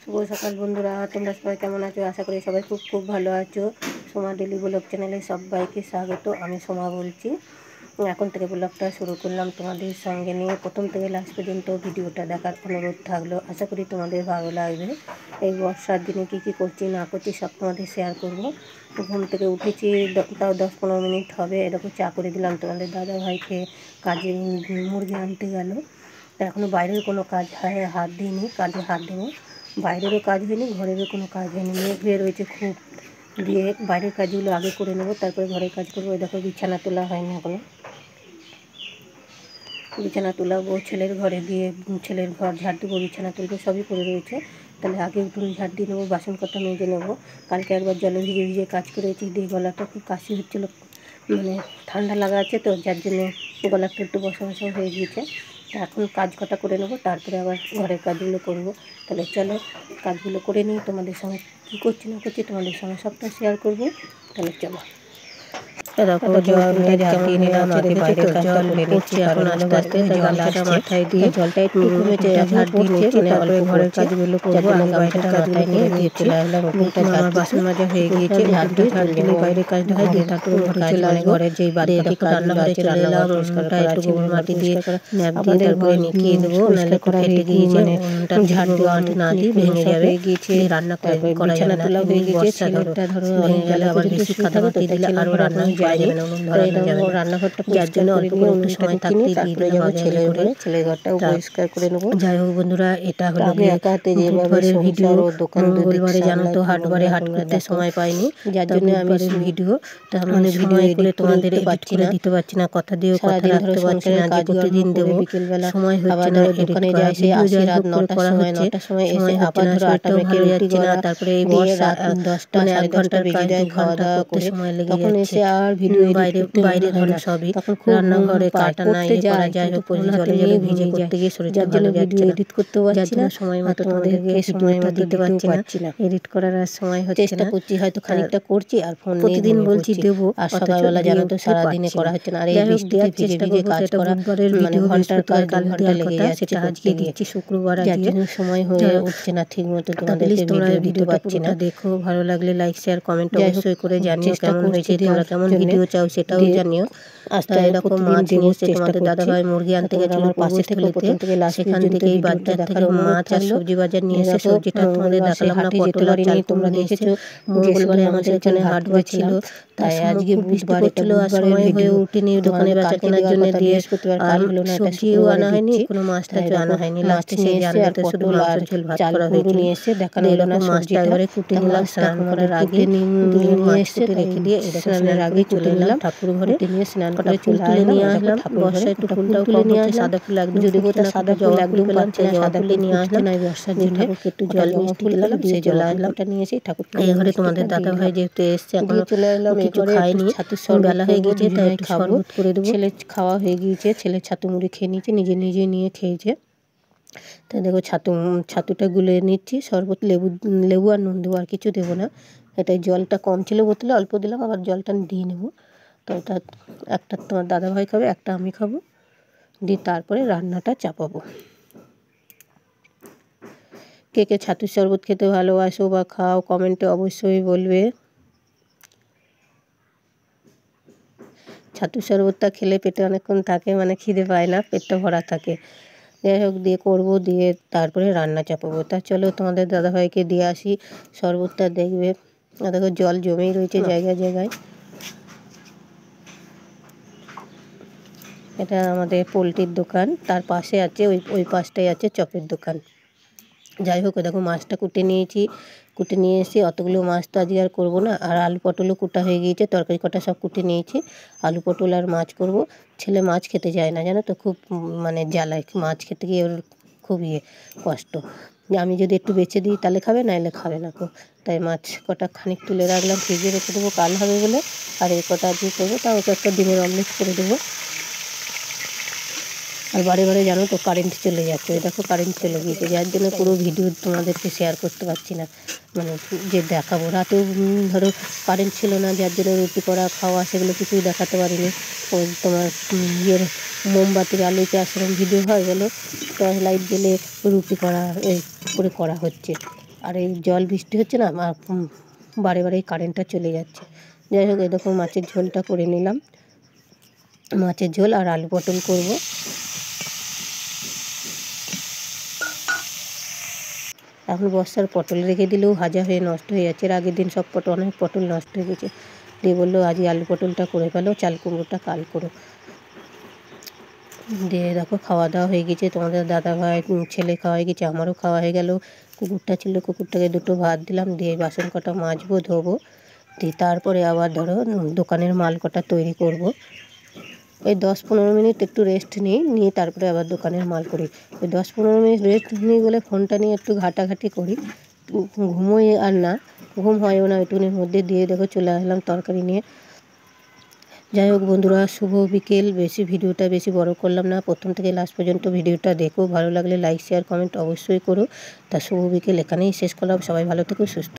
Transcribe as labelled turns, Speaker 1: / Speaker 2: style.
Speaker 1: শুভ সকাল বন্ধুরা, তোমরা সবাই কেমন আছো? আশা করি সবাই খুব খুব ভালো আছো। সোমা ডেলি ব্লগ চ্যানেলে সবাইকে স্বাগত। আমি সোমা বলছি। এখন থেকে ব্লগটা শুরু করলাম তোমাদের সঙ্গে নিয়ে। প্রথম থেকে লাস্ট পর্যন্ত ভিডিওটা দেখার অনুরোধ থাকলো। আশা করি তোমাদের ভালো লাগবে। এই বর্ষার দিনে কী কী করছি না করছি সব তোমাদের শেয়ার করবো। ঘুম থেকে উঠেছি, তাও 10-15 মিনিট হবে। এরকম চা করে দিলাম তোমাদের দাদা ভাইকে। কাজে মুরগি আনতে গেল। এখনও বাইরের কোনো কাজ হাত দিইনি, কাজে হাত দেবো। বাইরেরও কাজ হয়নি, ঘরেরও কোনো কাজ হয়নি। মেঘ হয়ে রয়েছে খুব। দিয়ে বাইরের কাজগুলো আগে করে নেবো, তারপরে ঘরের কাজ করবো। দেখো বিছানা তোলা হয়নি এখনও, বিছানা তোলাবো। ছেলের ঘরে গিয়ে ছেলের ঘর ঝাড় দেবো, বিছানা তুলবো, সবই পড়ে রয়েছে। তাহলে আগে উঠুন ঝাড় দিয়ে নেবো, বাসন কটা মেজে নেবো। কালকে একবার জলে ভিজে ভিজে কাজ করেছি, দিয়ে গলাটা খুব কাশি হচ্ছিলো, মানে ঠান্ডা লাগা আছে তো, যার জন্য গলাটা একটু বসা বসা হয়ে গিয়েছে। এখন কাজ কটা করে নেবো, তারপরে আবার ঘরের কাজগুলো করবো। তাহলে চলো কাজগুলো করে নিই, তোমাদের সঙ্গে কী করছি না করছি তোমাদের সঙ্গে সবটা শেয়ার করবো। তাহলে চলো। দেখো জলটা ঝাঁকিয়ে নিলাম, আগে বাইরের কাজটা করে নিচ্ছি। এখন আস্তে আস্তে জলটা মাথায় দিয়ে জলটা একটু কমেছে, ঝাড় দিয়ে নিচ্ছি, তারপরে ঘরের কাজগুলো করবো। আগে বাইরের কাজগুলো নিয়ে দিয়ে চলে আসলাম। আমার বাসন মাজা হয়ে গিয়েছে, ঝাড় দিলে বাইরের কাজটা হয়, দিয়ে তারপরে ঘরে চলে আসবো। ঘরের যেই বাকি রান্নাঘরে চলে এলাম, ওটা একটু গোবর মাটি দিয়ে ন্যাপ দিয়ে তারপরে নিকিয়ে দেবো, নাহলে একটু ফেটে গিয়েছে, মানে ঝাড় দেওয়া না দিয়ে ভেঙে যাবে। রান্না করা যাবে না, হয়ে গিয়েছে। ছেলেটা ধরো ভেঙে গেলে আবার বেশি কাদামাটি দিলে আরও রান্না যায় যাবে না, উনুন ধরানো যাবে না। রান্নাঘরটা যার জন্য অল্প করে একটু সময় থাকতে দিয়ে দিলাম আগে করে। ছেলের ঘরটাও পরিষ্কার করে নেবো। যাই হোক বন্ধুরা, এটা হলো বুধবারের ভিডিও। মঙ্গলবারে জানো তো হাটবারে হাট করতে সময় পাইনি, যার জন্য আমি ভিডিও মানে ভিডিও করে তোমাদের এডিট করে দিতে পারছি না, কথা দিয়েও কথা রাখতে পারছি না যে প্রতিদিন দেবো। সময় হচ্ছে না, দোকানে যাই সেই আসি রাত 9টার সময়, 9টার সময় এসে আবার ধরো আটা মেখে রুটি করা, তারপরে এই বর্ষা 10টা সাড়ে 10টা বেজে যায় খাওয়া দাওয়া করতে সময় লেগে যাচ্ছে। তখন এসে আর ভিডিও বাইরে ধরো সবই রান্নাঘরে কাটা না ইয়ে করা যায়, হোক জলে জলে ভিজে করতে গিয়ে শরীরটা ভালো যাচ্ছে না, এডিট করতে পারছি না, সময় মতো তোমাদেরকে সময়টা দিতে পারছি না। এডিট করার আর সময় হচ্ছে না, চেষ্টা করছি, হয়তো খানিকটা করছি আর ফোন প্রতিদিন বলছি দেবো, আর সকালবেলা জানো তো সারাদিনে করা হচ্ছে না। আর এই বৃষ্টিতে ভিজে ভিজে কাজ করা মানে ঘন্টার কাজ 2 ঘন্টা লেগে যাচ্ছে, সেটা আজকে দিচ্ছি শুক্রবার, যার জন্য সময় হয়ে উঠছে না ঠিক মতো তোমাদেরকে ভিডিও দিতে পারছি না। দেখো ভালো লাগলে লাইক শেয়ার কমেন্ট অবশ্যই করে জানিও কেমন হয়েছে, তোমরা কেমন ভিডিও চাও সেটাও জানিও। আস্তে এরকম মাছ নিয়ে এসছে তোমাদের দাদাভাই, মুরগি আনতে গেছিল পাশে থেকে, প্রথম থেকে সেখান থেকে এই বাজার থেকে মাছ আর সবজি বাজার নিয়ে এসে, সবজিটা তোমাদের দেখালাম না, পটল আর চাল তোমরা দেখেছো। মঙ্গলবারে আমাদের এখানে হাট ছিল, তাই আজকে বুধবার ছিল আর সময় হয়ে উঠেনি দোকানে বেচা কেনার জন্য, দিয়ে আর সবজিও আনা হয়নি, কোনো মাছ টাছ আনা হয়নি। লাস্টে সেই জানলাতে শুধু মাংস ঝোল ভাত করা হয়েছিল, নিয়ে এসে দেখানো হলো না। মাছটা একবারে কুটে নিলাম স্নান করার আগে, নিয়ে এসে রেখে দিয়ে স্নানের আগে চলে এলাম ঠাকুর ঘরে, নিয়ে স্নান করে তুলে নিয়ে আসলাম। বর্ষায় একটু ফুলটাও তুলে নিয়ে আসলাম, সাদা ফুল একদম যদি কোথাও সাদা ফুল একদম পাচ্ছে না, সাদা ফুলে নিয়ে আসলাম। নাই বর্ষার জন্য ঠাকুরকে একটু জল মিষ্টি দিলাম, দিয়ে চলে আসলাম। নিয়ে এসে ঠাকুরকে এই ঘরে তোমাদের দাদা ভাই যেহেতু এসছে এখনো চলে এলাম, কিছু খাইনি, ছাতুর শরবত বেলা হয়ে গিয়েছে, তাই একটু শরবত করে দেবো। ছেলে খাওয়া হয়ে গিয়েছে, ছেলে ছাতু মুড়ি খেয়ে নিয়েছে, নিজে নিয়ে খেয়েছে। তাই দেখো ছাতুটা গুলে নিচ্ছি, শরবত লেবু আর নুন দেবো, আর কিছু দেবো না। এটাই জলটা কম ছিল বোতলে, অল্প দিলাম, আবার জলটা দিয়ে নেবো। তো এটা একটা তোমার দাদাভাই খাবে, একটা আমি খাবো, দিয়ে তারপরে রান্নাটা চাপাবো। কে কে ছাতুর শরবত খেতে ভালোবাসো বা খাও কমেন্টে অবশ্যই বলবে। ছাতুর শরবতটা খেলে পেটে অনেকক্ষণ থাকে, মানে খিদে পায় না, পেটটা ভরা থাকে। যাই হোক দিয়ে করবো, দিয়ে তারপরে রান্না চাপাবো। তা চলো তোমাদের দাদাভাইকে দিয়ে আসি শরবতটা। দেখবে দেখো জল জমেই রয়েছে জায়গায় জায়গায়। এটা আমাদের পোলট্রির দোকান, তার পাশে আছে ওই পাশটাই আছে চপের দোকান। যাই হোক দেখো মাছটা কুটে নিয়ে এসে অতগুলো মাছ তো আজকে আর করবো না, আর আলু পটলও কুটা হয়ে গিয়েছে, তরকারি কটা সব কুটে নিয়েছি। আলু পটল আর মাছ করব। ছেলে মাছ খেতে যায় না জানো তো, খুব মানে জ্বালায়, মাছ খেতে গিয়ে ওর খুব কষ্ট। আমি যদি একটু বেছে দিই তাহলে খাবে, নাইলে খাবে না। তাই মাছ কটা খানিক তুলে রাখলাম, ফ্রিজে রেখে দেবো কাল হবে বলে। আর এই কটা আজকে করবো, তাও ওকে একটা ডিমের অমলেট করে দেবো। আর বারে জানো তো কারেন্ট চলে যাচ্ছে, দেখো কারেন্ট চলে গিয়েছে, যার জন্য পুরো ভিডিও তোমাদেরকে শেয়ার করতে পারছি না, মানে যে দেখাবো। রাতেও ধরো কারেন্ট ছিল না, যার জন্য রুটি করা খাওয়া সেগুলো কিছুই দেখাতে পারিনি। ওই তোমার মোমবাতির আলোতে সেরকম ভিডিও হয় বলো, টর্চ লাইট জ্বেলে রুটি করা করে করা হচ্ছে। আর এই জল বৃষ্টি হচ্ছে না, বারে বারে কারেন্টটা চলে যাচ্ছে। যাই হোক, এরকম মাছের ঝোলটা করে নিলাম। মাছের ঝোল আর আলু পটল করব। এখন বস্তার পটল রেখে দিলেও ভাজা হয়ে নষ্ট হয়ে যাচ্ছে। এর আগের দিন সব অনেক পটল নষ্ট হয়ে গেছে। দিয়ে বললো আজই আলু পটলটা করে ফেলো, চাল কুমড়োটা কাল করো। দিয়ে দেখো খাওয়া দাওয়া হয়ে গেছে। তোমাদের দাদাভাই ছেলে খাওয়া হয়ে গেছে, আমারও খাওয়া হয়ে গেল। কুকুরটা ছিল, কুকুরটাকে দুটো ভাত দিলাম। দিয়ে বাসন কটা মাজবো, ধোবো। দিয়ে তারপরে আবার ধরো দোকানের মাল কটা তৈরি করব। এই 10-15 মিনিট একটু রেস্ট নিয়ে তারপরে আবার দোকানের মাল করি। ওই 10-15 মিনিট রেস্ট নিই বলে ফোনটা নিয়ে একটু ঘাটাঘাটি করি। ঘুমোই আর না, ঘুম হয়ও না। একটুখানির মধ্যে দিয়ে দেখো চলে আসলাম তরকারি নিয়ে। যাই হোক বন্ধুরা, শুভ বিকেল। ভিডিওটা বেশি বড় করলাম না। প্রথম থেকে লাস্ট পর্যন্ত ভিডিওটা দেখো। ভালো লাগলে লাইক শেয়ার কমেন্ট অবশ্যই করো। তা শুভ বিকেল এখানেই শেষ করলাম। সবাই ভালো থেকো, সুস্থ।